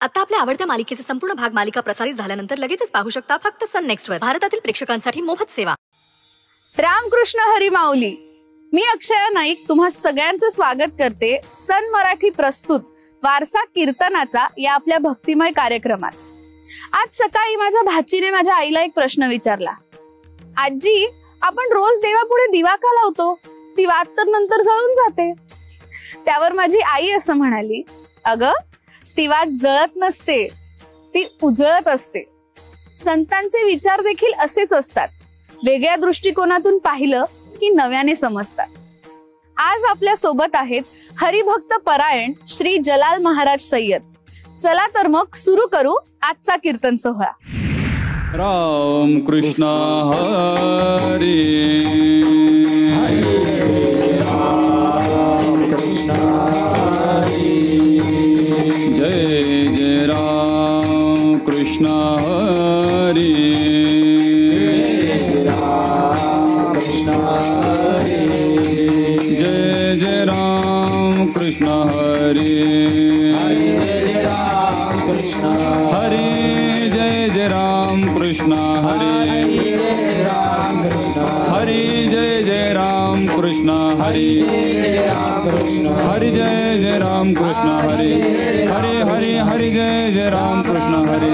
आता आपल्या आवडत्या मालिकेचे संपूर्ण भाग मालिका प्रसारित झाल्यानंतर लगेचच पाहू शकता फक्त सन नेक्स्ट वर. भारतातील प्रेक्षकांसाठी मोफत सेवा. रामकृष्ण हरी माऊली. मी अक्षया नाईक तुम्हा सगळ्यांचं स्वागत करते सन मराठी प्रस्तुत वारसा कीर्तनाचा या आपल्या भक्तिमय कार्यक्रमात. आज सकाळी माझ्या भाचीने माझ्या आईला एक प्रश्न विचारला. आजी, आपण रोज देवापुढे दिवा का लावतो? ती वात तर नंतर जळून जाते. त्यावर माझी आई असं म्हणाली, अगं ती वात जळत नसते, ती उजळत असते. संतांचे विचार देखील असेच असतात. वेगळ्या दृष्टिकोनातून पाहिलं की नव्याने समजतात. आज आपल्या सोबत आहेत हरिभक्त परायण श्री जलाल महाराज सय्यद. चला तर मग सुरू करू आजचा कीर्तन सोहळा. राम कृष्ण हरी राम कृष्ण हरी जय जय राम कृष्ण हरी राम कृष्ण हरी जय जय राम कृष्ण हरी जय राम कृष्ण हरी जय जय राम कृष्ण हरी हरि जय जय राम कृष्ण हरि हरि जय जय राम कृष्ण हरि हरि हरि हरि जय जय राम कृष्ण हरि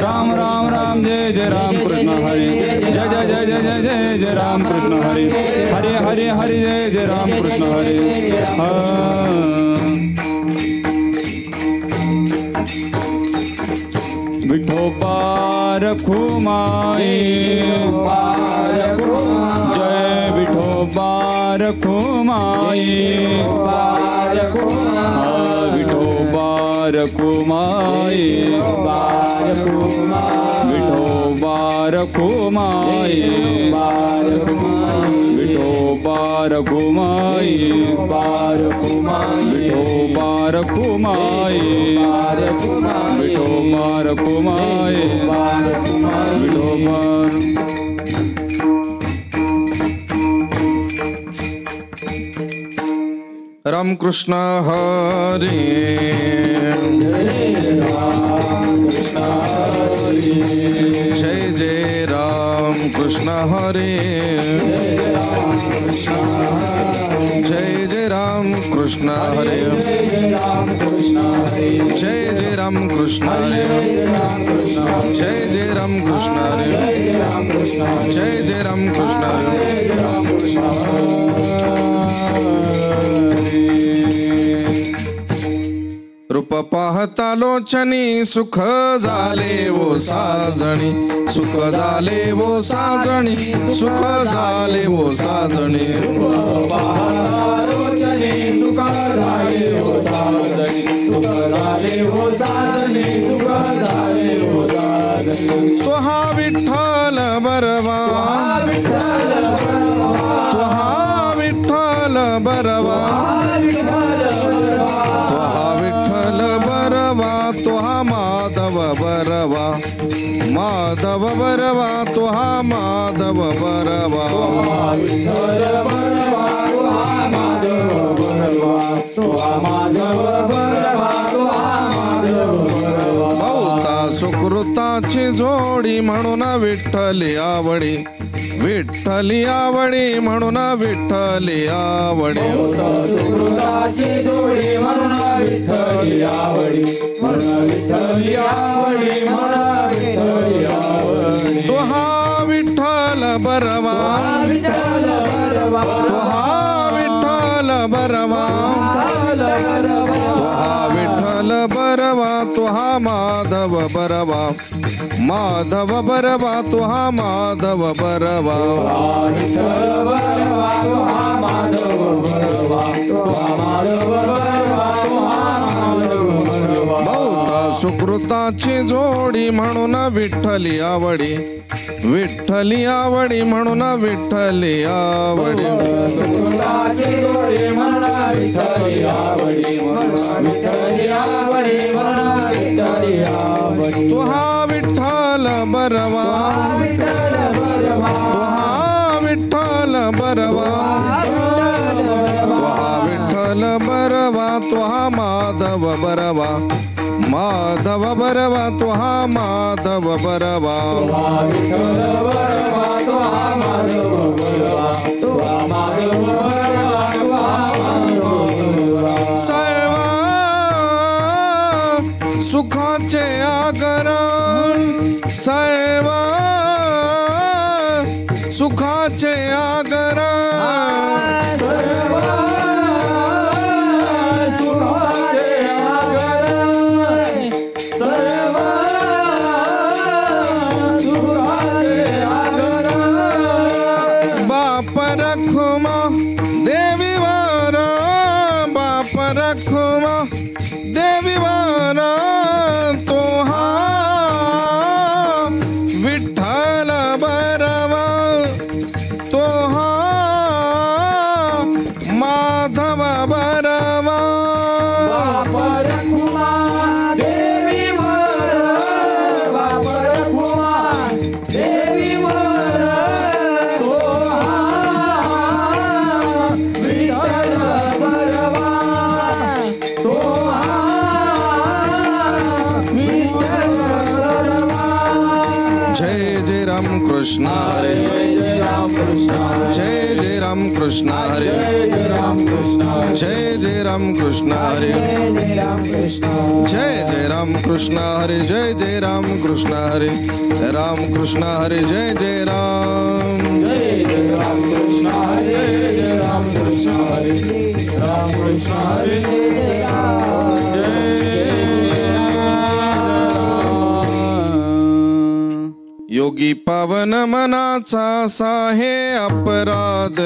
राम राम राम जय जय राम कृष्ण हरि जय जय जय जय जय जय जय राम कृष्ण हरि हरि हरि हरि जय जय राम कृष्ण हरि. विठोबा रखुमाई जय विठोबा रखुमाई विठोबा रखुमाई विठोबा रखुमाई विठोबा रखुमाई विठोबा रखुमाई विठोबा रखुमाई विठोबा. रामकृष्ण हरी जय जय राम कृष्ण हरी जय जय राम कृष्ण हरी जय जय राम कृष्ण हरी जय जय राम कृष्ण हरी जय जय राम कृष्ण रूप पाहता लोचनी सुख झाले वो साजणी सुख झाले वो साजणी सुख झाले वो साजणी तो हा विठ्ठल बरवा तो हा विठ्ठल बरवा तो हा विठ्ठल बरवा तो हा माधव बरवा माधव बरवा तो हा माधव बरवा बहुता सुकृताची जोडी म्हणून विठ्ठली आवडी विठ्ठली आवडी म्हणून विठ्ठली आवडी सुकृताची जोडी म्हणून विठ्ठली आवडी म्हणून विठ्ठली आवडी म्हणून विठ्ठली आवडी. तो हा विठ्ठल बरवा तो हा विठ्ठल बरवा तो हा विठ्ठल बरवा तो हा माधव बरवा माधव बरवा तो हा माधव बरवा बहुता सुकृताची जोडी म्हणून विठ्ठली आवडी विठ्ठली आवडी म्हणून विठ्ठली आवडी तो हा विठ्ठल बरवा तो हा विठ्ठल बरवा तो हा विठ्ठल बरवा तो हा माधव बरवा माधव बरवा तो हा माधव बरवा सर्व सुखाचे आगरण सर्व सुखाचे आगरण बाप रखुमा देवी वारा बाप रखुमा देवी वारा तो हा विठ्ठल बरवा तो हा माधव बरवा जय जय राम कृष्ण हरे जय राम कृष्ण जय जय राम कृष्ण हरे जय राम कृष्ण जय जय राम कृष्ण हरे जय जय राम कृष्ण हरे जय जय राम कृष्ण हरे राम कृष्ण हरे जय जय राम कृष्ण हरे जय राम कृष्ण हरे राम कृष्ण हरे जय योगी पावन मनाचा साहे अपराध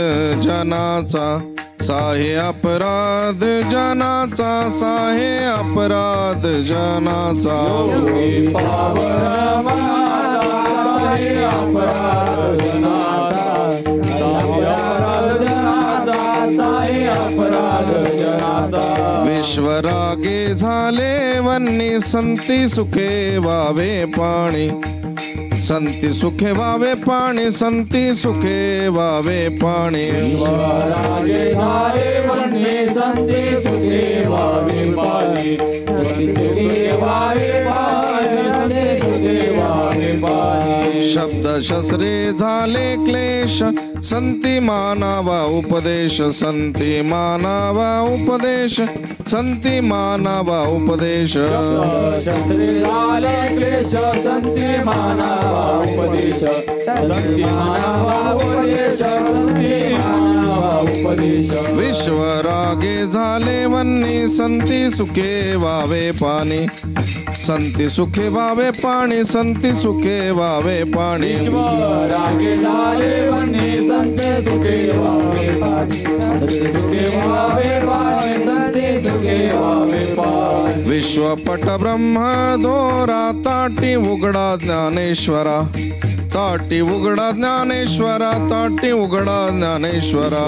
जनाचा साहे अपराध जनाचा साहे अपराध जनाचा योगी पावन मनाचा साहे अपराध जनाचा साहे अपराध जनाचा विश्वरागे झाले वन्नी संती सुखे वावे पाणी संती सुखे वावे पाणी संती सुखे वावे पाणी विश्वरागे झाले वन्नी संती सुखे वावे पाणी संती सुखे वावे पाणी संती सुखे वावे पाणी शब्द शस्त्रे झाले क्लेश संती मानावा उपदेश संती मानावा उपदेश संती मानावा उपदेश शस्त्रे झाले क्लेश संती मानावा उपदेश संती मानावा उपदेश संती मानावा उपदेश विश्वरागे झाले वन्नी संती सुखे वावे पाणी संती सुखे वावे पाणी संती सुखे वावे पाणी विश्वरागे झाले वन्नी संती सुखे वावे पाणी संती सुखे वावे पाणी संती सुखे वावे पाणी विश्वपट ब्रह्म दोरा ताटी उघडा ज्ञानेश्वरा ताटी उघडा ज्ञानेश्वरा ताटी उघडा ज्ञानेश्वरा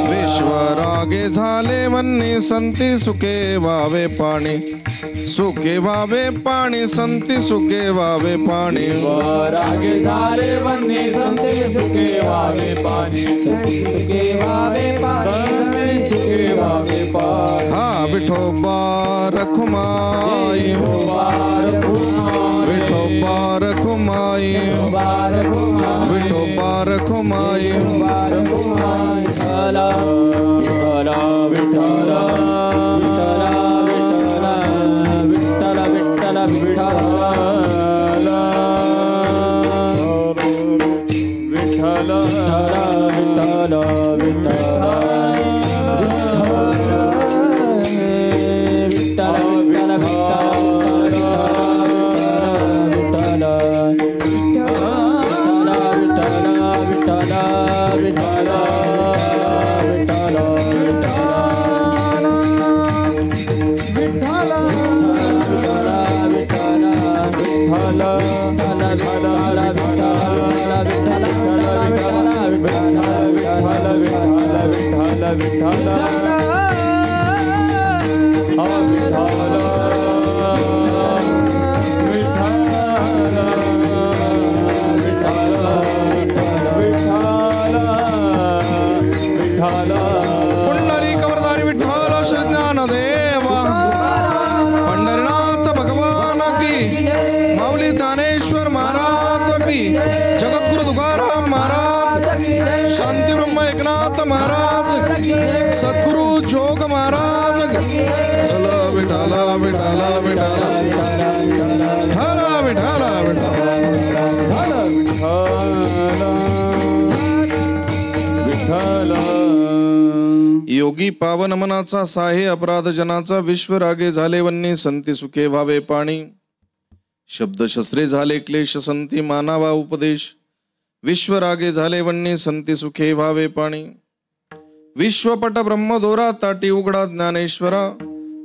विश्वरागे झाले वन्नी संती सुखे वावे पाणी सुखे वावे पाणी संती सुखे वावे पाणी विश्वरागे झाले वन्नी संती सुखे वावे पाणी सुखे वावे पाणी सुखे वावे पाणी हा विठोबा रखुमाई विठोबा रखुमाई विठोबा रखुमाई विठ्ठला विठ्ठला विठ्ठला विठ्ठला विठ्ठला विठ्ठला विठ्ठला विठ्ठला विठ्ठल पुंडरी कवरदारी विठ्ठल श्री ज्ञानदेव पंढरीनाथ भगवान की माऊली ज्ञानेश्वर महाराज की जगद्गुरु तुकाराम महाराज शांती ब्रह्म एकनाथ महाराज सद्गुरु जोग महाराज विठ्ठल विठ्ठल विठ्ठल विठ्ठल विठ्ठल विठ्ठल योगी पावन मनाचा साहे अपराध जनाचा विश्व रागे झाले वन्नी संती सुखे व्हावे पाणी शब्द शस्त्रे झाले क्लेश संती मानावा उपदेश विश्व रागे झाले वन्नी संती सुखे व्हावे पाणी विश्वपट ब्रह्मदोरा ताटी उघडा ज्ञानेश्वरा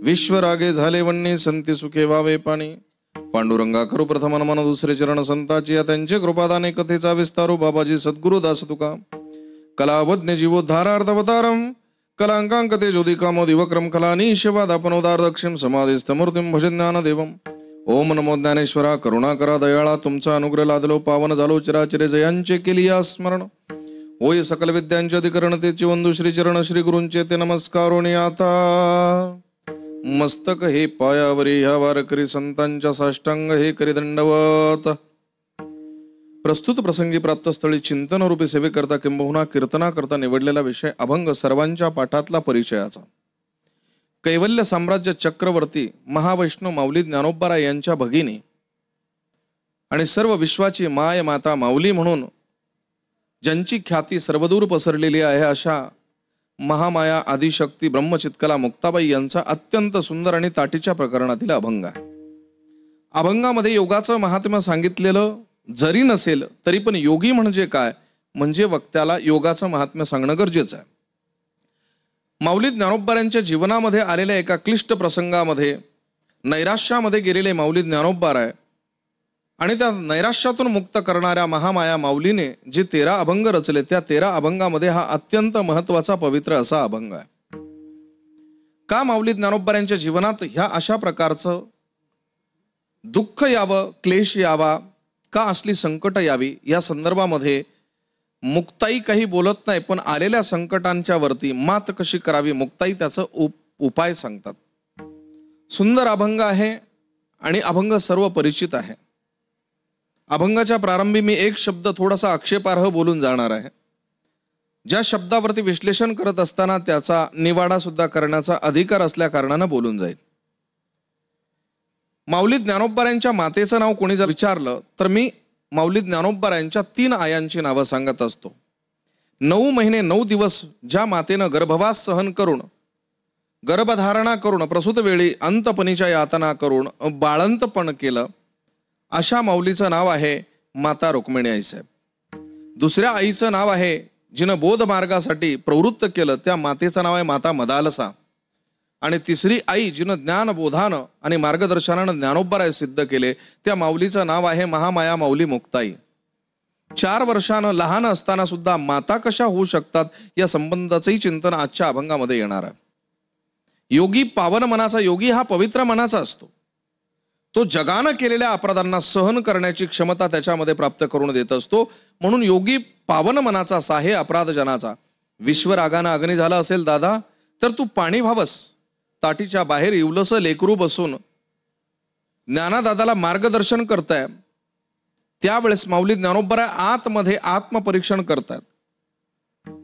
विश्व रागे झाले वन्नी संती सुखे व्हावे पाणी पांडुरंगा करू प्रथम मन दुसरे चरण संताची त्यांचे कृपादाने कथेचा विस्तारू बाबाजी सद्गुरु दास तुका कलावज्ञ जीवोद्धारार्थवतारम कलांकांकते ज्योतिकामो दिवक्रम कलानीशवाद आपनोदार दक्षिम समाधिस्थमूर्तिम भज ज्ञानदेवम ओम नमो ज्ञानेश्वरा करुणा करा दयाळा तुमचा अनुग्रह लादलो पावन झालो चिराचिरे जयांचे केली स्मरण होय सकल विद्यांचे अधिकरण तेची वंदू श्री चरण श्री गुरूंचे ते नमस्कारोणी आता मस्तक हे पायावरी ह्या वारकरी संतांच्या साष्टांग हे करी दंडवत प्रस्तुत प्रसंगी प्राप्त स्थळी चिंतन रूपी सेवेकरता किंबहुना कीर्तना करता निवडलेला विषय अभंग सर्वांच्या पाठातला परिचयाचा कैवल्य साम्राज्य चक्रवर्ती महावैष्णव माऊली ज्ञानोबाराय यांच्या भगिनी आणि सर्व विश्वाची माय माता माऊली म्हणून ज्यांची ख्याती सर्वदूर पसरलेली आहे अशा महामाया आदिशक्ती ब्रह्मचित्कला मुक्ताबाई यांचा अत्यंत सुंदर आणि ताटीच्या प्रकरणातील अभंग आहे. अभंगामध्ये योगाचं महात्म्य सांगितलेलं जरी नसेल तरी पण योगी म्हणजे काय म्हणजे वक्त्याला योगाचं महात्म्य सांगणं गरजेचं आहे. माऊली ज्ञानोबारायांच्या जीवनामध्ये आलेल्या एका क्लिष्ट प्रसंगामध्ये नैराश्यामध्ये गेलेले माऊली ज्ञानोबाराय आणि त्या नैराश्यातून मुक्त करणाऱ्या महामाया माऊलीने जे 13 अभंग रचले त्या 13 अभंगामध्ये हा अत्यंत महत्वाचा पवित्र असा अभंग आहे. का माऊली ज्ञानोबारायांच्या जीवनात ह्या अशा प्रकारचं दुःख यावं क्लेश यावा का असली संकट यावी या संदर्भामध्ये मुक्ताई काही बोलत नाही पण आलेल्या संकटांच्या वरती मात कशी करावी मुक्ताई त्याचं उपाय सांगतात. सुंदर अभंग आहे आणि अभंग सर्व परिचित आहे. अभंगाच्या प्रारंभी मी एक शब्द थोडासा आक्षेपार्ह बोलून जाणार आहे. ज्या शब्दावरती विश्लेषण करत असताना त्याचा निवाडा सुद्धा करण्याचा अधिकार असल्या कारणानं बोलून जाईल. माऊली ज्ञानोबारायांच्या मातेचं नाव कोणी जर विचारलं तर मी माऊली ज्ञानोबारायांच्या 3 आयांची नावं सांगत असतो. 9 महिने 9 दिवस ज्या मातेनं गर्भवास सहन करून गर्भधारणा करून प्रसूतवेळी अंतपणीच्या यातना करून बाळंतपण केलं अशा माऊलीचं नाव आहे माता रुक्मिणी आईसाहेब. दुसऱ्या आईचं नाव आहे जिनं बोध मार्गासाठी प्रवृत्त केलं त्या मातेचं नाव आहे माता मदालसा. आणि तिसरी आई जिनं ज्ञानबोधानं आणि मार्गदर्शनानं ज्ञानोबाराय सिद्ध केले त्या माऊलीचं नाव आहे महामाया माऊली मुक्ताई. 4 वर्षानं लहान असताना सुद्धा माता कशा होऊ शकतात या संबंधाचंही चिंतन आजच्या अभंगामध्ये येणार आहे. योगी पावन मनाचा योगी हा पवित्र मनाचा असतो. तो जगानं केलेल्या अपराधांना सहन करण्याची क्षमता त्याच्यामध्ये प्राप्त करून देत असतो. म्हणून योगी पावन मनाचा साहे अपराध जनाचा. विश्वरागानं अग्नी झाला असेल दादा तर तू पाणी व्हावस. ताटीच्या बाहेर इवलंसं लेकरू बसून ज्ञानादादाला मार्गदर्शन करताय त्यावेळेस माऊली ज्ञानोबाराय आतमध्ये आत्मपरीक्षण करतात.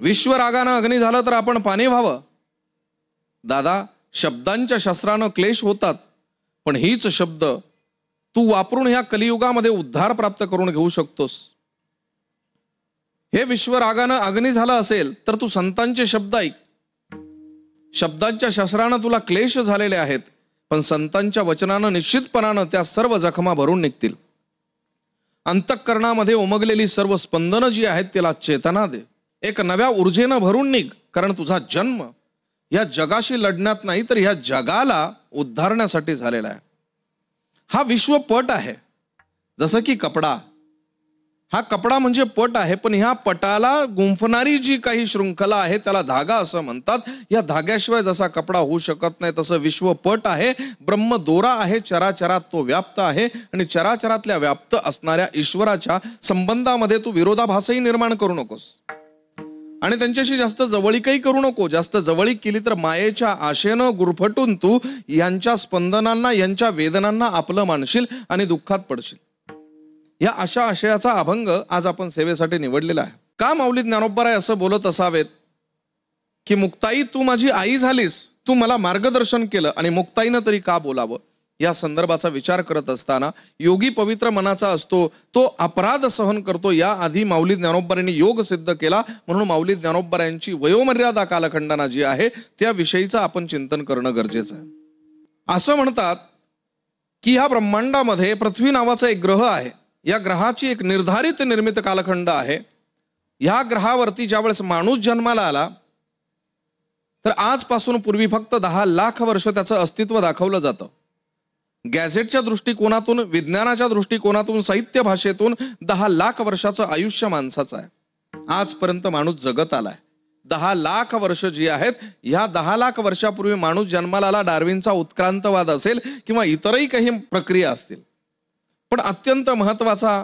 विश्वरागानं अग्नी झालं तर आपण पाणी व्हावं. दादा शब्दांच्या शस्त्रानं क्लेश होतात पण हीच शब्द तू वापरून ह्या कलियुगामध्ये उद्धार प्राप्त करून घेऊ शकतोस. हे विश्वरागानं अग्नी झालं असेल तर तू संतांचे शब्द ऐक. शब्दांच्या शस्त्रानं तुला क्लेश झालेले आहेत पण संतांच्या वचनानं निश्चितपणानं त्या सर्व जखमा भरून निघतील. अंतःकरणामध्ये उमगलेली सर्व स्पंदनं जी आहेत त्याला चेतना दे. एक नव्या ऊर्जेनं भरून निघ कारण तुझा जन्म या जगाशी लढण्यात नाही तर ह्या जगाला उद्धारण्यासाठी झालेला आहे. हा विश्वपट आहे जसं की कपडा. हा कपडा म्हणजे पट आहे पण ह्या पटाला गुंफणारी जी काही शृंखला आहे त्याला धागा असं म्हणतात. या धाग्याशिवाय जसा कपडा होऊ शकत नाही तसं विश्वपट आहे. ब्रह्मदोरा आहे चराचरात तो व्याप्त आहे आणि चराचरातल्या व्याप्त असणाऱ्या ईश्वराच्या संबंधामध्ये तू विरोधाभासही निर्माण करू नकोस. आणि त्यांच्याशी जास्त जवळीकही करू नको. जास्त जवळीक केली तर मायेच्या आशेनं गुरफटून तू यांच्या स्पंदनांना, यांच्या वेदनांना आपलं मानशील आणि दुःखात पडशील. या अशा आशयाचा अभंग आज आपण सेवेसाठी निवडलेला आहे. का माऊली ज्ञानोबराय असं बोलत असावेत की मुक्ताई तू माझी आई झालीस, तू मला मार्गदर्शन केलं आणि मुक्ताईनं तरी का बोलावं, या संदर्भाचा विचार करत असताना योगी पवित्र मनाचा असतो, तो अपराध सहन करतो. या आधी माऊली ज्ञानोबरायांनी योग सिद्ध केला, म्हणून माऊली ज्ञानोबरायांची वयोमर्यादा कालखंडाना जी आहे त्याविषयीचं आपण चिंतन करणं गरजेचं आहे. असं म्हणतात की ह्या ब्रह्मांडामध्ये पृथ्वी नावाचा एक ग्रह आहे. या ग्रहाची एक निर्धारित निर्मित कालखंड आहे. ह्या ग्रहावरती ज्यावेळेस माणूस जन्माला आला तर आजपासून पूर्वी फक्त 10 लाख वर्ष त्याचं अस्तित्व दाखवलं जातं. गॅझेटच्या दृष्टिकोनातून, विज्ञानाच्या दृष्टिकोनातून, साहित्य भाषेतून 10 लाख वर्षाचं आयुष्य माणसाचं आहे. आजपर्यंत माणूस जगत आलाय. 10 लाख वर्ष जी आहेत, ह्या 10 लाख वर्षापूर्वी माणूस जन्माला आला. डार्विनचा उत्क्रांतवाद असेल किंवा इतरही काही प्रक्रिया असतील, पण अत्यंत महत्वाचा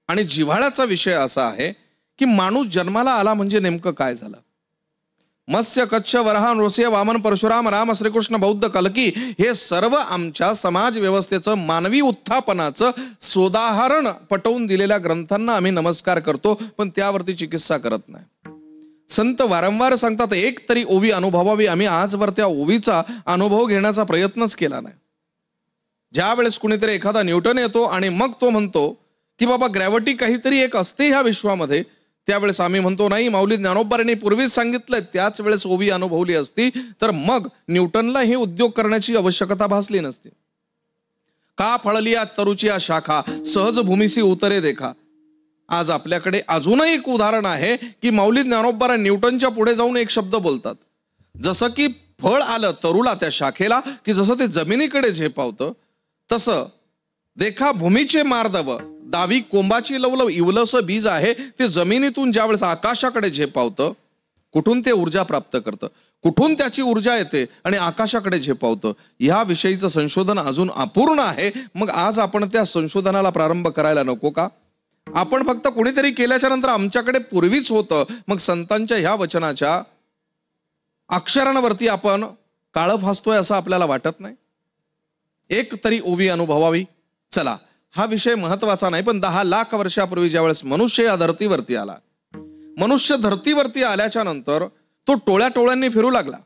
आणि जिव्हाळ्याचा विषय असा आहे की माणूस जन्माला आला म्हणजे नेमकं काय झालं. मत्स्य, कच्छ, वराह, नृसिंह, वामन, परशुराम, राम, श्रीकृष्ण, बौद्ध, कल्की हे सर्व आमच्या समाज व्यवस्थेचं, मानवी उत्थापनाचं सोदाहरण पटवून दिलेल्या ग्रंथांना आम्ही नमस्कार करतो, पण त्यावरती चिकित्सा करत नाही. संत वारंवार सांगतात एक तरी ओवी अनुभवावी. आम्ही आजवर त्या ओवीचा अनुभव घेण्याचा प्रयत्नच केला नाही. ज्या वेळेस कुणीतरी एखादा न्यूटन येतो आणि मग तो म्हणतो की बाबा ग्रॅव्हिटी काहीतरी एक असते ह्या विश्वामध्ये, त्यावेळेस आम्ही म्हणतो नाही, माऊली ज्ञानोबरांनी पूर्वीच सांगितलंय, त्याच वेळेस ओवी अनुभवली असती तर मग न्यूटनला हे उद्योग करण्याची आवश्यकता भासली नसती. का फळली या तरुची या शाखा, सहज भूमिसी उतरे देखा. आज आपल्याकडे अजूनही एक उदाहरण आहे की माऊली ज्ञानोबराय न्यूटनच्या पुढे जाऊन एक शब्द बोलतात. जसं की फळ आलं तरुला त्या शाखेला की जसं ते जमिनीकडे झेपावतं, तसं देखा भूमीचे मार्दव, दावी कोंबाची लवलव, इवलस बीज आहे ते जमिनीतून ज्यावेळेस आकाशाकडे झेपावतं, कुठून ते ऊर्जा प्राप्त करतं, कुठून त्याची ऊर्जा येते आणि आकाशाकडे झेपावतं, ह्या विषयीचं संशोधन अजून अपूर्ण आहे. मग आज आपण त्या संशोधनाला प्रारंभ करायला नको का? आपण फक्त कोणीतरी केल्याच्या नंतर आमच्याकडे पूर्वीच होतं, मग संतांच्या ह्या वचनाच्या अक्षरांवरती आपण काळं फासतोय असं आपल्याला वाटत नाही? एक तरी ओवी अनुभवावी. चला, हा विषय महत्वाचा नाही, पण 10 लाख वर्षापूर्वी ज्यावेळेस मनुष्य या धर्तीवरती आला, मनुष्य धर्तीवरती आल्याच्या नंतर तो टोळ्या टोळ्यांनी फिरू लागला.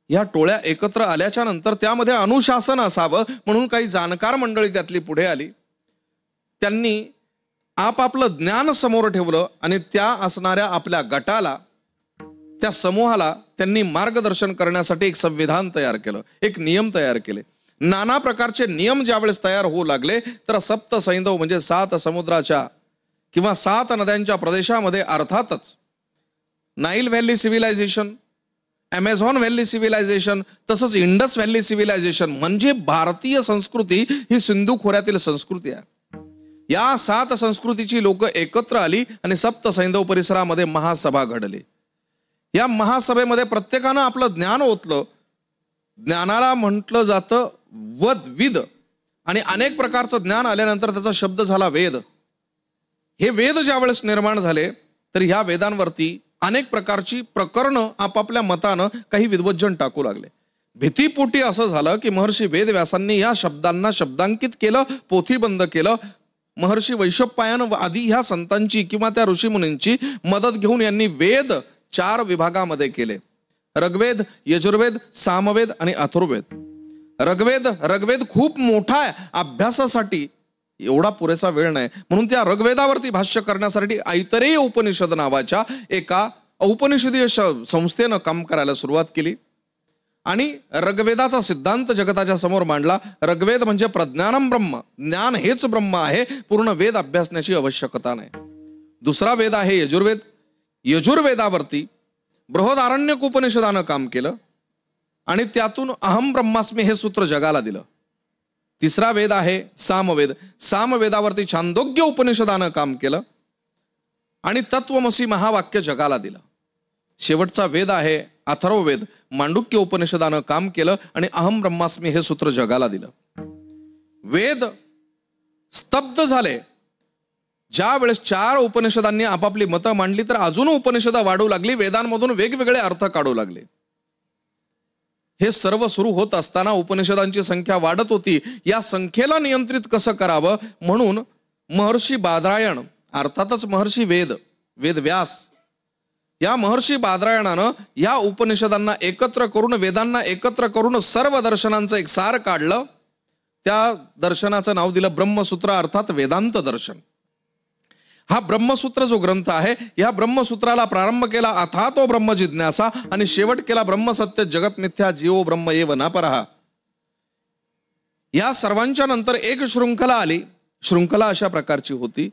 या टोळ्या एकत्र आल्याच्या नंतर त्यामध्ये अनुशासन असावं म्हणून काही जाणकार मंडळी त्यातली पुढे आली. त्यांनी आपापलं ज्ञान समोर ठेवलं आणि त्या असणाऱ्या आपल्या गटाला, त्या समूहाला त्यांनी मार्गदर्शन करण्यासाठी एक संविधान तयार केलं, एक नियम तयार केले. नाना प्रकारचे नियम ज्यावेळेस तयार होऊ लागले तर सप्त सैंधव म्हणजे 7 समुद्राच्या किंवा 7 नद्यांच्या प्रदेशामध्ये, अर्थातच Nile valley civilisation, Amazon valley civilisation, तसंच इंडस व्हॅली सिव्हिलायझेशन, म्हणजे भारतीय संस्कृती ही सिंधू खोऱ्यातील संस्कृती आहे. या 7 संस्कृतीची लोक एकत्र आली आणि सप्त सैंधव परिसरामध्ये महासभा घडली. या महासभेमध्ये प्रत्येकानं आपलं ज्ञान ओतलं. ज्ञानाला म्हटलं जातं वद आणि अनेक प्रकारचं ज्ञान आल्यानंतर त्याचा शब्द झाला वेद. हे वेद ज्यावेळेस निर्माण झाले तर ह्या वेदांवरती अनेक प्रकारची प्रकरणं आपापल्या मतानं काही विद्वज्जन टाकू लागले. भीतीपोटी असं झालं की महर्षी वेदव्यासांनी या शब्दांना शब्दांकित केलं, पोथीबंद केलं. महर्षी वैशंपायन आदी ह्या संतांची किंवा त्या ऋषीमुनींची मदत घेऊन यांनी वेद 4 विभागामध्ये केले: ऋग्वेद, यजुर्वेद, सामवेद आणि अथर्ववेद. ऋग्वेद खूप मोठा आहे, अभ्यासासाठी एवढा पुरेसा वेळ नाही, म्हणून त्या ऋग्वेदावरती भाष्य करण्यासाठी ऐतरेय उपनिषद नावाच्या एका औपनिषदीय संस्थेनं काम करायला सुरुवात केली आणि ऋग्वेदाचा सिद्धांत जगताच्या समोर मांडला. ऋग्वेद म्हणजे प्रज्ञानम ब्रह्म, ज्ञान हेच ब्रह्म आहे, पूर्ण वेद अभ्यासण्याची आवश्यकता नाही. दुसरा वेद आहे यजुर्वेद. यजुर्वेदावरती बृहदारण्यक उपनिषदानं काम केलं आणि त्यातून अहम ब्रह्मास्मी हे सूत्र जगाला दिलं. तिसरा वेद आहे सामवेद. सामवेदावरती छांदोग्य उपनिषदानं काम केलं आणि तत्वमसी महावाक्य जगाला दिलं. शेवटचा वेद आहे अथर्ववेद. मांडुक्य उपनिषदानं काम केलं आणि अहम ब्रह्मास्मी हे सूत्र जगाला दिलं. वेद स्तब्ध झाले. ज्या वेळेस 4 उपनिषदांनी आपापली मतं मांडली तर अजून उपनिषदं वाढू लागली, वेदांमधून वेगवेगळे अर्थ काढू लागले. हे सर्व सुरू होत असताना उपनिषदांची संख्या वाढत होती. या संख्येला नियंत्रित कसं करावं म्हणून महर्षी बादरायण, अर्थातच महर्षी वेदव्यास, या महर्षी बादरायणानं या उपनिषदांना एकत्र करून, वेदांना एकत्र करून सर्व दर्शनांचं एक सार काढलं. त्या दर्शनाचं नाव दिलं ब्रह्मसूत्र, अर्थात वेदांत दर्शन. हा ब्रह्मसूत्र जो ग्रंथ आहे, या ब्रह्मसूत्राला प्रारंभ केला अथा तो ब्रह्म जिज्ञासा आणि शेवट केला ब्रह्मसत्य जगत मिथ्या जीवो ब्रह्म एव न परः. या सर्वांच्या नंतर एक शृंखला आली. शृंखला अशा प्रकारची होती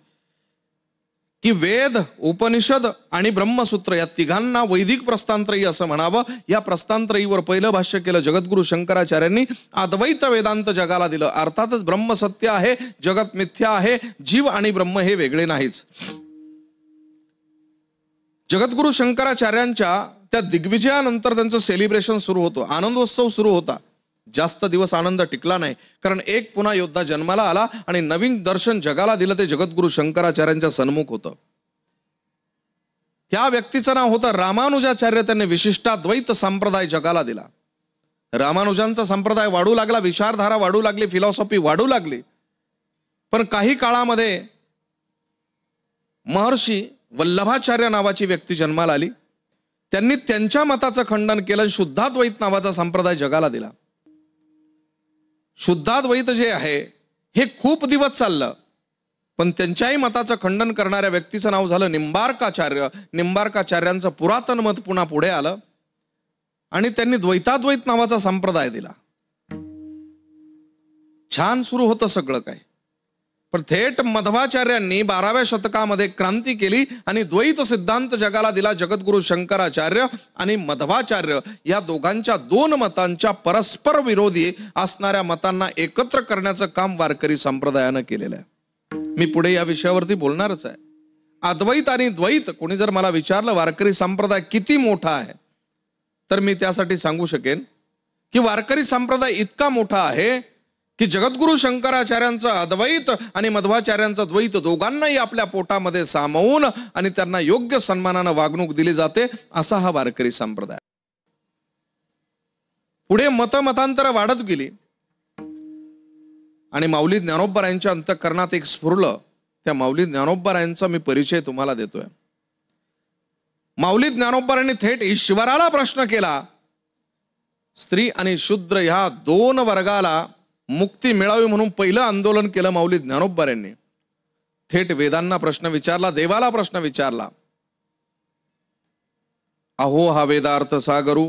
की वेद, उपनिषद आणि ब्रह्मसूत्र या तिघांना वैदिक प्रस्थानत्रयी असं म्हणावं. या प्रस्थानत्रयीवर पहिलं भाष्य केलं जगद्गुरु शंकराचार्यांनी. अद्वैत वेदांत जगाला दिलं. अर्थातच ब्रह्म सत्य आहे, जगत मिथ्या आहे, जीव आणि ब्रह्म हे वेगळे नाहीच. जगद्गुरु शंकराचार्यांच्या त्या दिग्विजयानंतर त्यांचं सेलिब्रेशन सुरू होतं, आनंदोत्सव सुरू होता. जास्त दिवस आनंद टिकला नाही, कारण एक पुन्हा योद्धा जन्माला आला आणि नवीन दर्शन जगाला दिलं ते जगद्गुरु शंकराचार्यांच्या सन्मुख होतं. त्या व्यक्तीचं नाव होतं रामानुजाचार्य. त्यांनी विशिष्टाद्वैत संप्रदाय जगाला दिला. रामानुजांचा संप्रदाय वाढू लागला, विचारधारा वाढू लागली, फिलॉसॉफी वाढू लागली. पण काही काळामध्ये महर्षी वल्लभाचार्य नावाची व्यक्ती जन्माला आली. त्यांनी त्यांच्या मताचं खंडन केलं, शुद्धाद्वैत नावाचा संप्रदाय जगाला दिला. शुद्धाद्वैत जे आहे हे खूप दिवस चाललं, पण त्यांच्याही मताचं खंडन करणाऱ्या व्यक्तीचं नाव झालं निंबार्काचार्य. निंबार्काचार्यांचं पुरातन मत पुन्हा पुढे आलं आणि त्यांनी द्वैताद्वैत नावाचा संप्रदाय दिला. छान सुरू होतं सगळं काय. पण थेट मध्वाचार्यांनी 12व्या शतकामध्ये क्रांती केली आणि द्वैत सिद्धांत जगाला दिला. जगद्गुरु शंकराचार्य आणि मध्वाचार्य या दोघांच्या 2 मतांच्या परस्पर विरोधी असणाऱ्या मतांना एकत्र करण्याचं काम वारकरी संप्रदायानं केलेलं आहे. मी पुढे या विषयावरती बोलणारच आहे. अद्वैत आणि द्वैत, कोणी जर मला विचारलं वारकरी संप्रदाय किती मोठा आहे, तर मी त्यासाठी सांगू शकेन की वारकरी संप्रदाय इतका मोठा आहे की जगद्गुरु शंकराचार्यांचं अद्वैत आणि मध्वाचार्यांचं द्वैत दोघांनाही आपल्या पोटामध्ये सामावून आणि त्यांना योग्य सन्मानानं वागणूक दिली जाते, असा हा वारकरी संप्रदाय. पुढे मतमतांतर वाढत गेली आणि माऊली ज्ञानोबरायांच्या अंतःकरणात एक स्फुरलं. त्या माऊली ज्ञानोबरायांचा मी परिचय तुम्हाला देतोय. माऊली ज्ञानोबरायांनी थेट ईश्वराला प्रश्न केला. स्त्री आणि शूद्र ह्या 2 वर्गाला मुक्ती मिळावी म्हणून पहिलं आंदोलन केलं माऊली ज्ञानोबरायांनी. थेट वेदांना प्रश्न विचारला, देवाला प्रश्न विचारला. अहो हा वेदार्थ सागरू,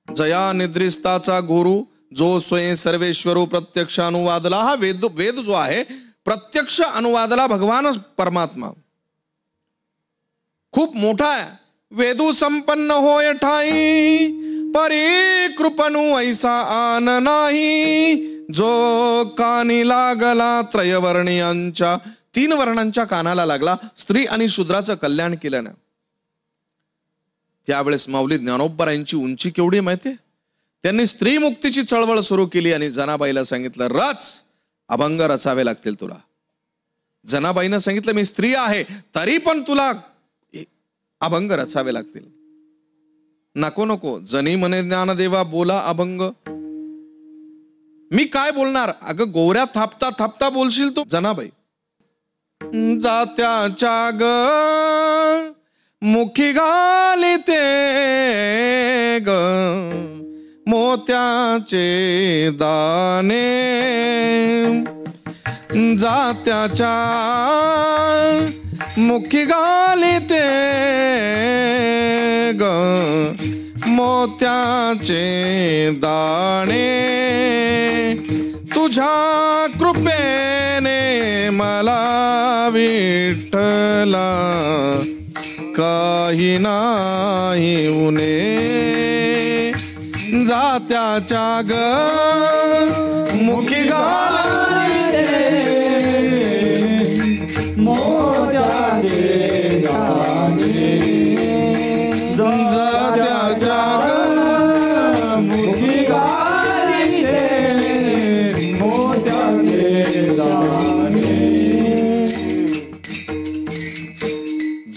जया निद्रिस्ताचा गुरु, जो स्वयं सर्वेश्वरू प्रत्यक्ष अनुवादला. हा वेद जो आहे प्रत्यक्ष अनुवादला भगवान परमात्मा खूप मोठा आहे. वेदू संपन्न होय ठाई, परी कृपणू ऐसा आन नाही, जो कानी लागला त्रयवर्णीयांच्या, 3 वर्णांच्या कानाला लागला. स्त्री आणि शूद्राचं कल्याण केलं ना. त्यावेळेस माऊली ज्ञानोबरायांची उंची केवढी माहितीये? त्यांनी स्त्री मुक्तीची चळवळ सुरू केली आणि जनाबाईला सांगितलं, रच, अभंग रचावे लागतील तुला. जनाबाईनं सांगितलं, मी स्त्री आहे तरी पण तुला अभंग रचावे लागतील. नको नको, जनी म्हणे ज्ञानदेवा बोला अभंग. मी काय बोलणार? अगं गोऱ्या थापता थापता बोलशील तू. जनाबाई, जात्याच्या ग मुखी घालिते ग मोत्याचे दाणे, जात्याच्या मुखी घालिते ग मोत्याचे दाणे, तुझ्या कृपेने मला विठ्ठला काही नाही उणे, जात्याच्या ग मुखी घालिते मोत्याचे दाणे, जात्याच्या ग मुखी घालिते मोत्याचे दाणे.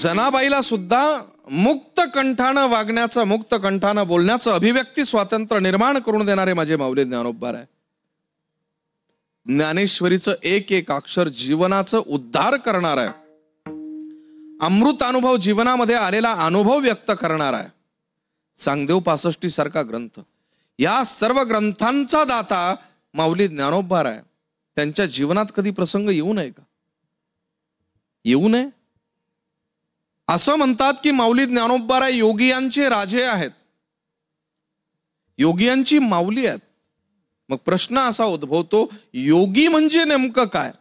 जनाबाईला सुद्धा मुक्त कंठानं वागण्याचं, मुक्त कंठानं बोलण्याचं, अभिव्यक्ती स्वातंत्र्य निर्माण करून देणारे माझे माऊली ज्ञानोबा आहे. ज्ञानेश्वरीचं एक एक अक्षर जीवनाचं उद्धार करणार आहे. अमृत अनुभव, जीवनामध्ये आलेला अनुभव व्यक्त करणार आहे. चांगदेव 65 सारखा ग्रंथ, या सर्व ग्रंथांचा दाता माऊली ज्ञानोबा आहे. त्यांच्या जीवनात कधी प्रसंग येऊ नये का? येऊ नये. असं म्हणतात की माऊली ज्ञानोबा योगियांचे राजे आहेत, योगियांची माऊली आहेत. मग प्रश्न असा उद्भवतो, योगी म्हणजे नेमकं काय?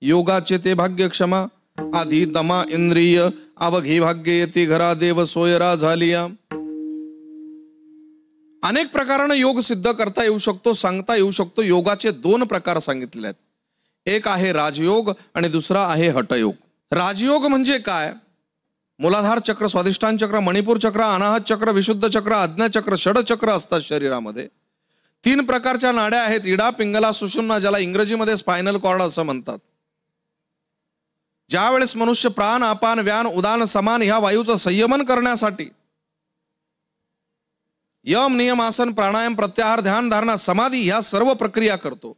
योगाचे ते भाग्य क्षमा, आधी दमा इंद्रिय, अवघी भाग्य येते घरा देव सोयरा झालिया. अनेक प्रकाराने योग सिद्ध करता येऊ शकतो, सांगता येऊ शकतो. योगाचे 2 प्रकार सांगितले आहेत. एक आहे राजयोग आणि दुसरा आहे हठयोग. राजयोग म्हणजे काय? मूलाधार चक्र, स्वाधिष्ठान चक्र, मणिपूर चक्र, अनाहत चक्र, विशुद्ध चक्र, आज्ञा चक्र, षडचक्र असतात शरीरामध्ये. 3 प्रकारच्या नाड्या आहेत, इडा, पिंगला, सुषुम्ना, ज्याला इंग्रजीमध्ये स्पायनल कॉर्ड असं म्हणतात. ज्या वेळेस मनुष्य प्राण, अपान, व्यान, उदान, समान ह्या वायूचं संयमन करण्यासाठी यम, नियम, आसन, प्राणायाम, प्रत्याहार, ध्यान, धारणा, समाधी ह्या सर्व प्रक्रिया करतो,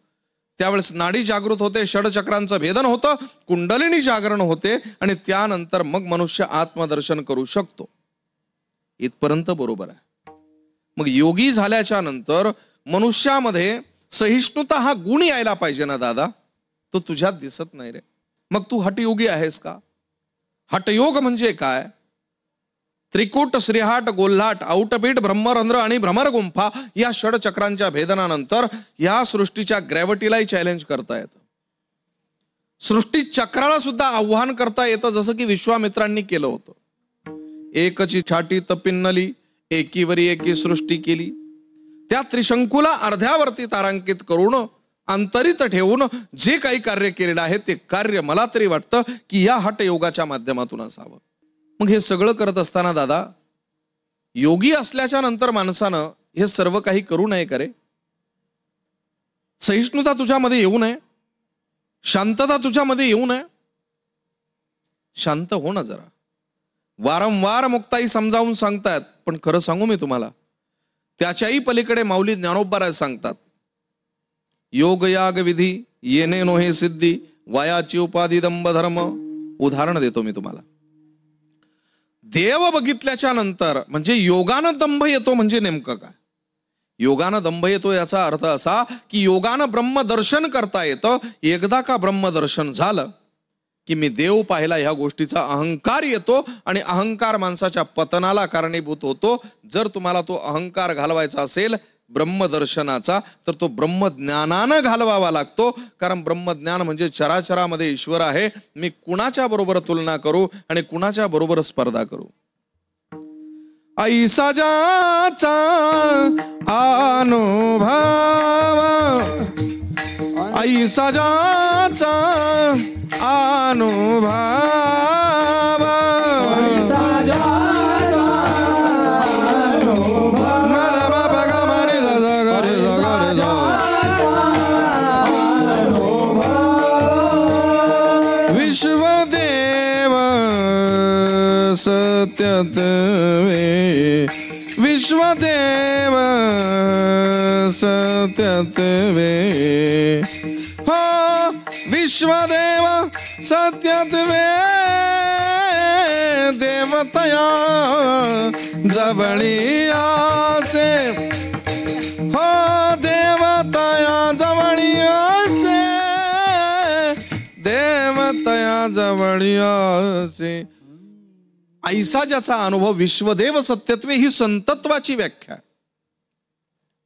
त्यावेळेस नाडी जागृत होते, षडचक्रांचं भेदन होतं, कुंडलिनी जागरण होते आणि त्यानंतर मग मनुष्य आत्मदर्शन करू शकतो. इथपर्यंत बरोबर आहे. मग योगी झाल्याच्या नंतर मनुष्यामध्ये सहिष्णुता हा गुण यायला पाहिजे ना दादा, तो तुझ्यात दिसत नाही रे. मग तू हठयोगी आहेस का? हठयोग म्हणजे काय? त्रिकूट, श्रीहाट, गोल्हाट, औटपीठ, ब्रह्मरंध्र आणि भ्रमर गुंफा या षडचक्रांच्या भेदनानंतर या सृष्टीच्या ग्रॅव्हिटीलाही चॅलेंज करता येतं. सृष्टी चक्राला सुद्धा आव्हान करता येतं, जसं की विश्वामित्रांनी केलं होतं. एकची छाटी तपिन्नली, एकीवरी एकी सृष्टी केली. त्या त्रिशंकूला अर्ध्यावरती तारांकित करून, अंतरित ठेवून जे काही कार्य केलेलं आहे ते कार्य मला तरी वाटतं की या हठयोगाच्या माध्यमातून असावं. मग हे सगळं करत असताना दादा, योगी असल्याच्या नंतर माणसानं हे सर्व काही करू नये का रे? सहिष्णुता तुझ्यामध्ये येऊ नये? शांतता तुझ्यामध्ये येऊ नये? शांत हो ना जरा. वारंवार मुक्ताई समजावून सांगतात, पण खरं सांगू मी तुम्हाला, त्याच्याही पलीकडे माऊली ज्ञानोबा सांगतात, योग याग विधी येणे नोहे सिद्धी, वायाची उपाधी दंभ धर्म. उदाहरण देतो मी तुम्हाला. देव बघितल्याच्या नंतर म्हणजे योगानं दंभ येतो म्हणजे नेमकं काय? योगानं दंभ येतो याचा अर्थ असा की योगानं ब्रह्मदर्शन करता येतं. एकदा का ब्रह्मदर्शन झालं की मी देव पाहिला ह्या गोष्टीचा अहंकार येतो आणि अहंकार माणसाच्या पतनाला कारणीभूत होतो. जर तुम्हाला तो अहंकार घालवायचा असेल ब्रह्मदर्शनाचा, तर तो ब्रह्मज्ञानानं घालवावा लागतो. कारण ब्रह्मज्ञान म्हणजे चराचरामध्ये ईश्वर आहे, मी कुणाच्या बरोबर तुलना करू आणि कुणाच्या बरोबर स्पर्धा करू. ऐसा ज्याचा अनुभव, ऐसा ज्याचा अनुभव, विश्वदेव सत्यत्वे, विश्वदेव सत्यत्वे, हो विश्वदेव सत्यत्वे, देवतया जवळी आसे, हो देवतया जवळी आसे, देवतया जवळी आसे. ऐसा ज्याचा अनुभव, विश्वदेव सत्यत्वे ही संतत्वाची व्याख्या.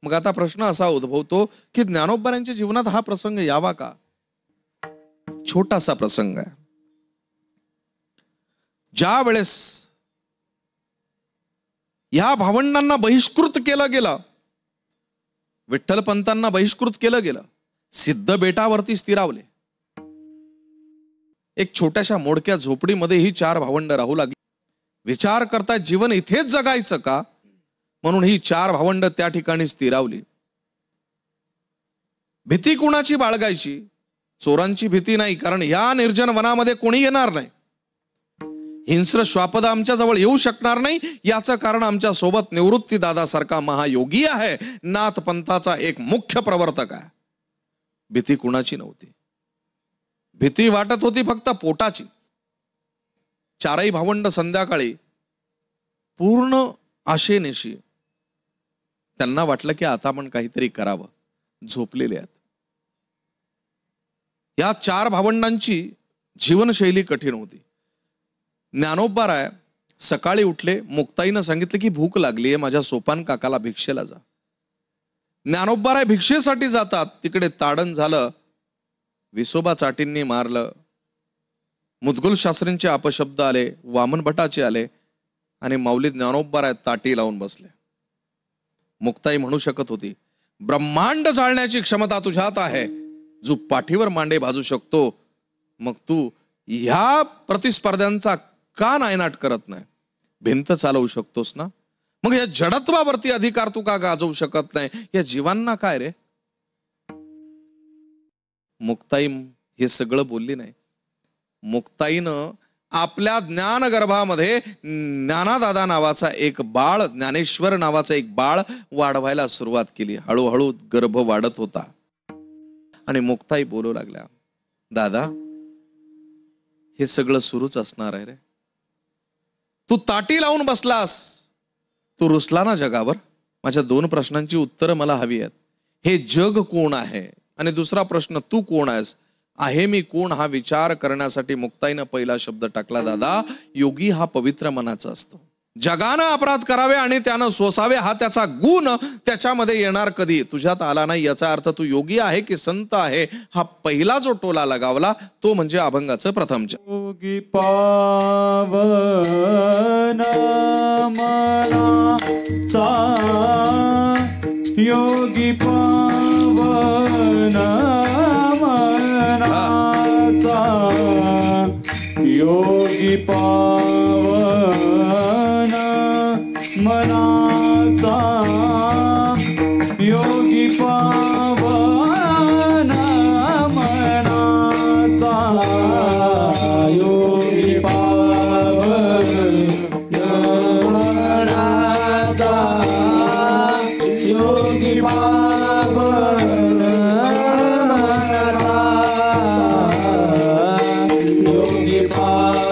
मग आता प्रश्न असा उद्भवतो की ज्ञानोबांच्या जीवनात हा प्रसंग यावा का? छोटासा प्रसंग आहे. ज्या वेळेस या भावंडांना बहिष्कृत केलं गेलं, विठ्ठलपंतांना बहिष्कृत केलं गेलं, सिद्ध बेटावरती स्थिरावले. एक छोट्याशा मोडक्या झोपडीमध्ये ही 4 भावंड राहू लागली. विचार करता जीवन इथेच जगायचं का म्हणून ही 4 भावंड त्या ठिकाणी स्थिरावली. भीती कुणाची बाळगायची? चोरांची भीती नाही, कारण या निर्जन वनामध्ये कोणी येणार नाही. हिंस्र श्वापद आमच्या जवळ येऊ शकणार नाही. याचं कारण आमच्या सोबत निवृत्ती दादासारखा महायोगी आहे, नाथ पंथाचा एक मुख्य प्रवर्तक आहे. भीती कुणाची नव्हती. भीती वाटत होती फक्त पोटाची. चारही भावंड संध्याकाळी पूर्ण आशेनिशी त्यांना वाटलं की आता आपण काहीतरी करावं. झोपलेले आहेत. या 4 भावंडांची जीवनशैली कठीण होती. ज्ञानोबाराय सकाळी उठले, मुक्ताईनं सांगितलं की भूक लागली आहे, माझ्या सोपान काकाला भिक्षेला जा. ज्ञानोबाराय भिक्षेसाठी जातात. तिकडे ताडण झालं. विसोबा चाटींनी मारलं. मुदगुल शास्त्रींचे अपशब्द आले, वामन भटाचे आले आणि माऊली ज्ञानोबाराय ताटी लावून बसले. मुक्ताई म्हणू शकत होती, ब्रह्मांड जाळण्याची क्षमता तुझ्यात आहे. जो पाठीवर मांडे भाजू शकतो, मग तू ह्या प्रतिस्पर्ध्यांचा का नायनाट करत नाही? भिंत चालवू शकतोस ना, मग या जडत्वावरती अधिकार तू का गाजवू शकत नाही? या जीवांना काय रे? मुक्ताई हे सगळं बोलली नाही. मुक्ताईनं आपल्या ज्ञानगर्भामध्ये ज्ञानादादा नावाचा एक बाळ, ज्ञानेश्वर नावाचा एक बाळ वाढवायला सुरुवात केली. हळूहळू गर्भ वाढत होता आणि मुक्ताई बोलू लागल्या, दादा हे सगळं सुरूच असणार आहे रे. तू ताटी लावून बसलास, तू रुसला ना जगावर. माझ्या 2 प्रश्नांची उत्तरं मला हवी आहेत. हे जग कोण आहे आणि दुसरा प्रश्न, तू कोण आहेस? आहे मी कोण हा विचार करण्यासाठी मुक्ताईनं पहिला शब्द टाकला, दादा योगी हा पवित्र मनाचा असतो. जगानं अपराध करावे आणि त्यानं सोसावे हा त्याचा गुण त्याच्यामध्ये येणार कधी? तुझ्यात आला नाही. याचा अर्थ तू योगी आहे की संत आहे? हा पहिला जो टोला लगावला तो म्हणजे अभंगाचं प्रथम योगी पावन मनाचा, योगी पावन मनाचा, योगी पावन मनाचा, योगी पावन मनाचा, योगी पावन मनाचा, योगी पावन मनाचा, योगी पावन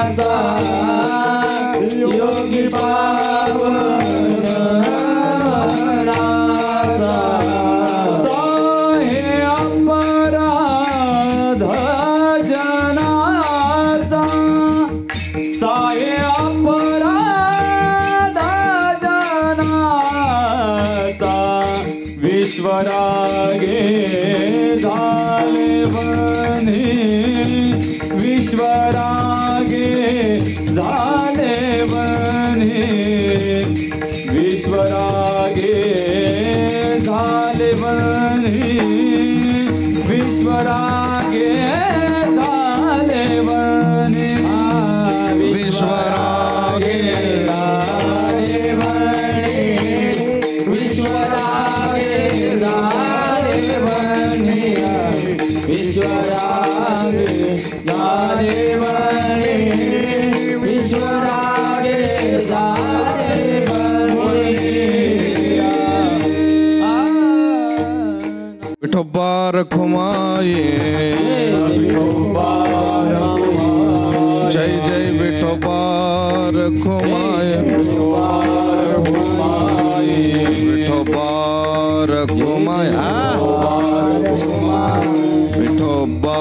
मनाचा, योगी पावन मनाचा. साहे अपराध जनाचा, साहे अपराध जनाचा, विश्वरागे झाले बने, विश्वरागे झाले बने, विश्वरागे झाले बने, विश्वरागे झाले बने, विश्वरागे झाले बने, विश्वरागे झाले बने, विश्वरागे झाले बने, विश्वरागे झाले बने. विठोबा रखुमाये, जय जय विठोबा रखुमाये, विठोबा रखुमाये, विठोबा रखुमाये, विठोबा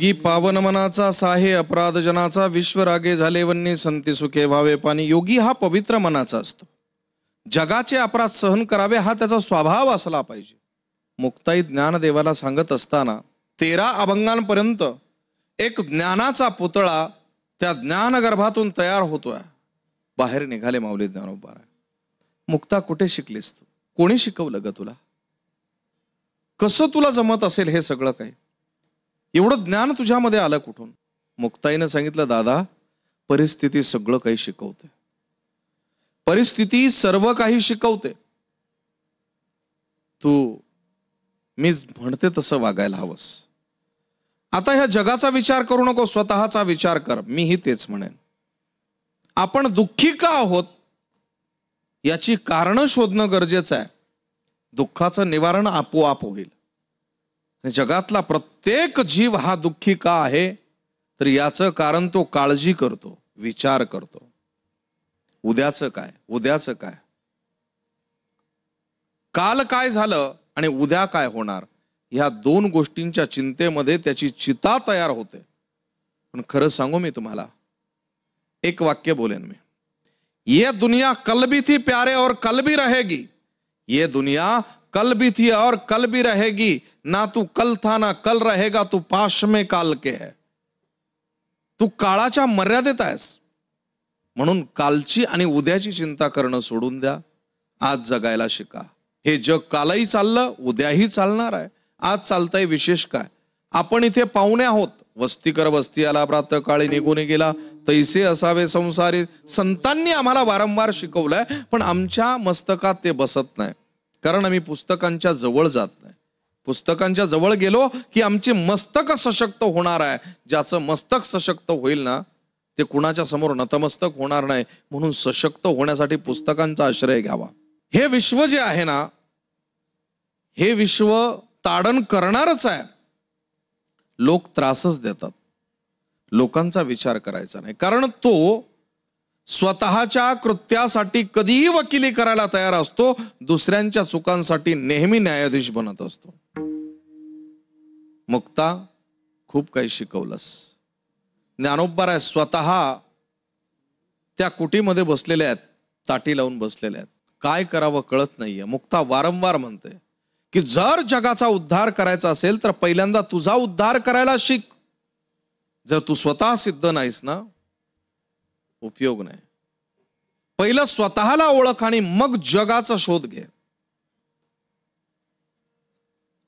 योगी पावन मनाचा साहे अपराध जनाचा, विश्वरागे झाले वन्य संती सुखे व्हावे पाणी. योगी हा पवित्र मनाचा असतो. जगाचे अपराध सहन करावे हा त्याचा स्वभाव असला पाहिजे. मुक्ताई ज्ञानदेवाला सांगत असताना 13 अभंगांपर्यंत एक ज्ञानाचा पुतळा त्या ज्ञानगर्भातून तयार होतोय. बाहेर निघाले माऊली ज्ञानोबा. मुक्ता कुठे शिकलीस तू? कोणी शिकवलं ग तुला? कसं तुला जमत असेल हे सगळं काही? एवढं ज्ञान तुझ्यामध्ये आलं कुठून? मुक्ताईनं सांगितलं, दादा परिस्थिती सगळं काही शिकवते. परिस्थिती सर्व काही शिकवते. तू मी म्हणते तसं वागायला हवंस. आता ह्या जगाचा विचार करू नको, स्वतःचा विचार कर. मीही तेच म्हणेन. आपण दुःखी का आहोत याची कारण शोधणं गरजेचं आहे. दुःखाचं निवारण आपोआप होईल. जगातला प्रत्येक जीव हा दुःखी का आहे तर याचं कारण तो काळजी करतो, विचार करतो. उद्याचं काय, उद्याचं काय, काल काय झालं आणि उद्या काय होणार, ह्या 2 गोष्टींच्या चिंतेमध्ये त्याची चिता तयार होते. पण खरं सांगू मी तुम्हाला, एक वाक्य बोलेन मी, ये दुनिया कल भी थी प्यारे और कल भी रहेगी. ये दुनिया कल भी थी और कल भी रहेगी. ना तू कल था ना कल रहेगा, तू पाश में काल के है. तू काळाच्या मर्यादेत आहेस. म्हणून कालची आणि उद्याची चिंता करणं सोडून द्या. आज जगायला शिका. हे जग कालही चाललं, उद्याही चालणार आहे. आज चालतंय, विशेष काय? आपण इथे पाहुणे आहोत. वस्ती कर वस्ती आला, प्रातःकाळी निघून गेला, तैसे असावे संसारी. संतांनी आम्हाला वारंवार शिकवलंय, पण आमच्या मस्तकात ते बसत नाही. कारण आम्ही पुस्तकांच्या जवळ जात नाही. पुस्तकांच्या जवळ गेलो की आमची मस्तक सशक्त होणार आहे. ज्याचं मस्तक सशक्त होईल ना ते कुणाच्या समोर नतमस्तक होणार नाही. म्हणून सशक्त होण्यासाठी पुस्तकांचा आश्रय घ्यावा. हे विश्व जे आहे ना, हे विश्व ताडण करणारच आहे. लोक त्रासच देतात. लोकांचा विचार करायचा नाही. कारण तो स्वतःच्या कृत्यासाठी कधीही वकिली करायला तयार असतो. दुसऱ्यांच्या चुकांसाठी नेहमी न्यायाधीश बनत असतो. मुक्ता खूप काही शिकवलंस. ज्ञानोबा स्वतः त्या कुटीमध्ये बसलेले आहेत, ताटी लावून बसलेले आहेत. काय करावं कळत नाहीये. मुक्ता वारंवार म्हणते की जर जगाचा उद्धार करायचा असेल तर पहिल्यांदा तुझा उद्धार करायला शिक. जर तू स्वतः सिद्ध नाहीस ना, उपयोग नाही. पहिलं स्वतःला ओळख आणि मग जगाचा शोध घे.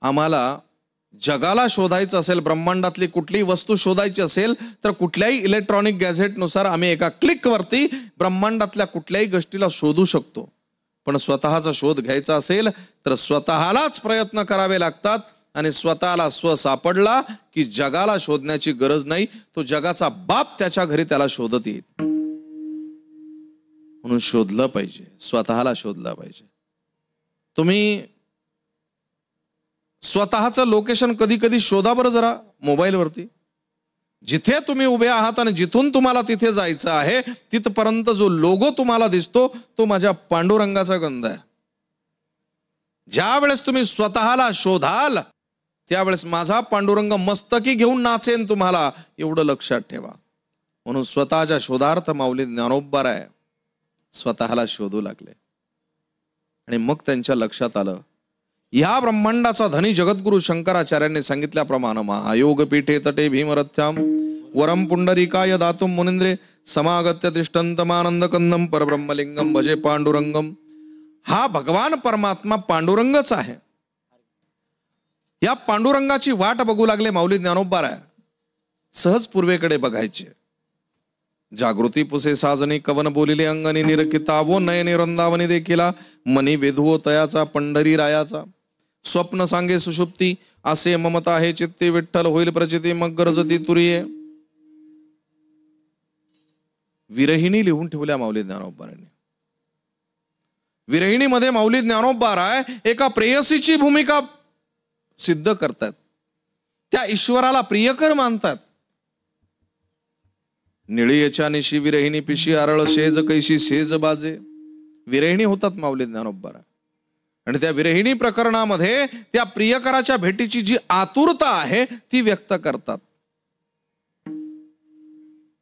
आम्हाला जगाला शोधायचं असेल, ब्रह्मांडातली कुठलीही वस्तू शोधायची असेल तर कुठल्याही इलेक्ट्रॉनिक गॅझेटनुसार आम्ही एका क्लिकवरती ब्रह्मांडातल्या कुठल्याही गोष्टीला शोधू शकतो. पण स्वतःचा शोध घ्यायचा असेल तर स्वतःलाच प्रयत्न करावे लागतात. आणि स्वतःला स्व सापडला की जगाला शोधण्याची गरज नाही. तो जगाचा बाप त्याच्या घरी त्याला शोधत येईल. म्हणून शोधलं पाहिजे, स्वतःला शोधलं पाहिजे. तुम्ही स्वतःचं लोकेशन कधी कधी शोधा बरं जरा मोबाईलवरती. जिथे तुम्ही उभे आहात आणि जिथून तुम्हाला तिथे जायचं आहे तिथपर्यंत जो लोगो तुम्हाला दिसतो तो माझ्या पांडुरंगाचा गंध आहे. ज्या वेळेस तुम्ही स्वतःला शोधाल त्यावेळेस माझा पांडुरंग मस्तकी घेऊन नाचेन तुम्हाला, एवढं लक्षात ठेवा. म्हणून स्वतःच्या शोधार्थ माऊली ज्ञानोबा आहे स्वतःला शोधू लागले. आणि मग त्यांच्या लक्षात आलं या ब्रह्मांडाचा धनी जगद्गुरु शंकराचार्यांनी सांगितल्याप्रमाणे महायोग पीठे तटे भीमरथ्याम वरम पुंडरीकाय दातुम मुनिंद्रे समागत्य तिष्ठन्तमानंद कंदम परब्रह्मलिंगम भजे पांडुरंगम. हा भगवान परमात्मा पांडुरंगच आहे. या पांडुरंगाची वाट बघू लागले माऊली ज्ञानोबा आहे. सहज पूर्वेकडे बघायचे. जागृती पुसे साजनी कवन बोलिले अंगणी निरकितावो नयनी वृंदावनी देखिला मनी वेधुओ तयाचा पंढरी रायाचा. स्वप्न सांगे सुषुप्ती असे ममता हे चित्ती विठ्ठल होईल प्रचिती मग गरजती तुरिये. विरहिणी लिहून ठेवल्या माऊली ज्ञानोबारांनी. विरहिणीमध्ये माऊली ज्ञानोबा आहे एका प्रेयसीची भूमिका सिद्ध करतात. त्या ईश्वराला प्रियकर मानतात. निळीयच्या निशी विरहिणी पिशी आरळ शेज कैशी शेज बाजे. विरहिणी होतात माऊली ज्ञानोबा. आणि त्या विरहिणी प्रकरणामध्ये त्या प्रियकराच्या भेटीची जी आतुरता आहे ती व्यक्त करतात.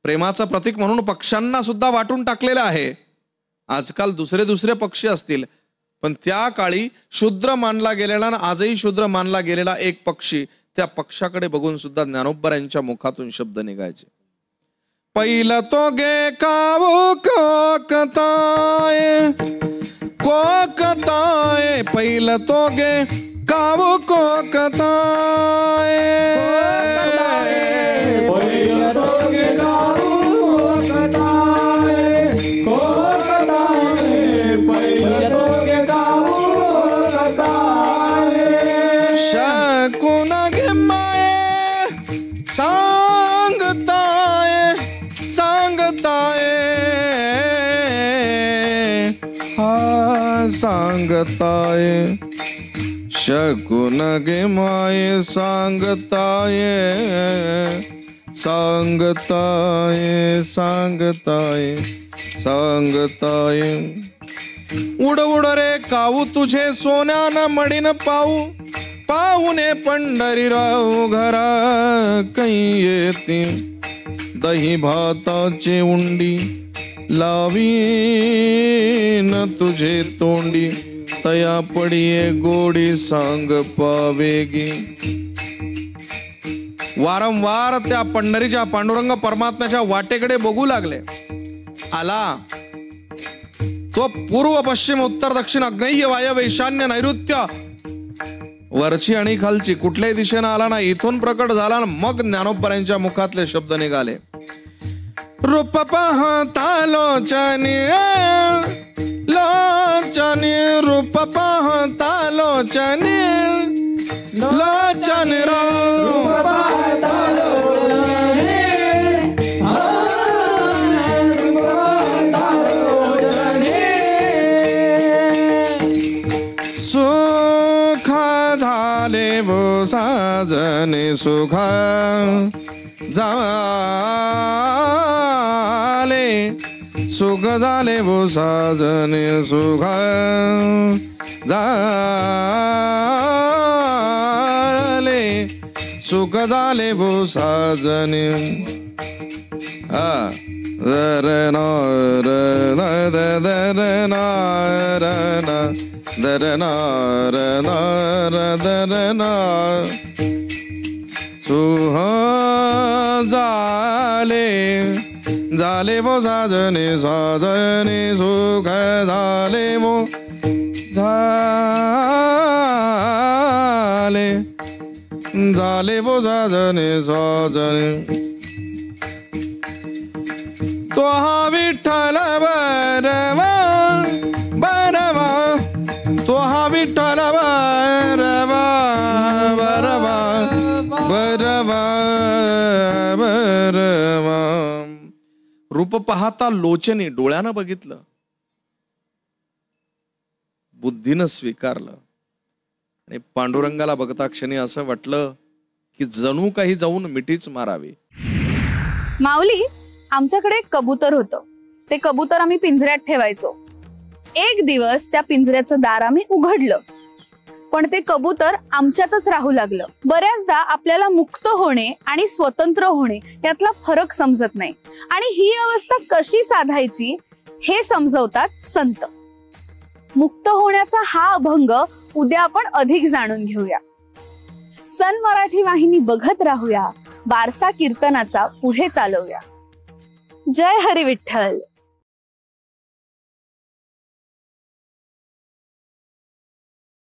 प्रेमाचं प्रतीक म्हणून पक्ष्यांना सुद्धा वाटून टाकलेलं आहे. आजकाल दुसरे दुसरे पक्षी असतील, पण त्या काळी शूद्र मानला गेलेला आणि आजही शूद्र मानला गेलेला एक पक्षी, त्या पक्षाकडे बघून सुद्धा ज्ञानोबरांच्या मुखातून शब्द निघायचे. पहिलं तो गे कावू कोकताय कोकताय, पहिलं तो गे कावू कोकताय, पहिलं तो गे कावू कोकताय कोकताय, पहिलं तो गे कावू कोकताय. शकून घे माये सांगताय सांगताय, हा सांगताय. शकून गे माये सांगताय सांगताय सांगताय सांगताय. उड उड रे कावू तुझे सोन्यानं मडीन पाहू, पाहुणे पंढरीराव घरा कै येते. दही भाताची उंडी लावीन तुझे तोंडी, तया पडिये गोडी सांग पावेगी. वारंवार त्या पंढरीच्या पांडुरंग परमात्म्याच्या वाटेकडे बघू लागले. आला तो पूर्व पश्चिम उत्तर दक्षिण आग्नेय वायव्य ईशान्य नैऋत्य, वरची आणि खालची कुठल्याही दिशेनं आला ना. इथून प्रकट झाला ना, मग ज्ञानोबरांच्या मुखातले शब्द निघाले. रूप पाहता लोचनी लोचनी, रूप पाहता लोचनी लोचनी रूप पाहता लोचनी, रूप पाहता लोचनी. सुख झाले वो साजने सुख झाले, सुख झाले वो साजने सुख झाले, सुख झाले वो साजने. दरना रना दरना रना दरना रना दरना. सुख झाले झाले वो साजने साजने, सुख झाले वो झाले झाले वो साजने साजने. तो हा विठ्ठल बरवा बरवा, तो हा विठ्ठल बरवा बरवा बरवा बरवा. रूप पाहता लोचनी, डोळ्यानं बघितलं, बुद्धीनं स्वीकारलं आणि पांडुरंगाला बघता क्षणी असं वाटलं की जणू काही जाऊन मिठीच मारावी. माऊली, आमच्याकडे एक कबूतर होतं. ते कबूतर आम्ही पिंजऱ्यात ठेवायचो. एक दिवस त्या पिंजऱ्याचं दार आम्ही उघडलं, पण ते कबूतर आमच्यातच राहू लागलं. बऱ्याचदा आपल्याला मुक्त होणे आणि स्वतंत्र होणे यातला फरक समजत नाही, आणि ही अवस्था कशी साधायची हे समजवतात संत. मुक्त होण्याचा हा अभंग उद्या आपण अधिक जाणून घेऊया. सन मराठी वाहिनी बघत राहूया, बारसा कीर्तनाचा पुढे चालवूया. जय हरी विठ्ठल.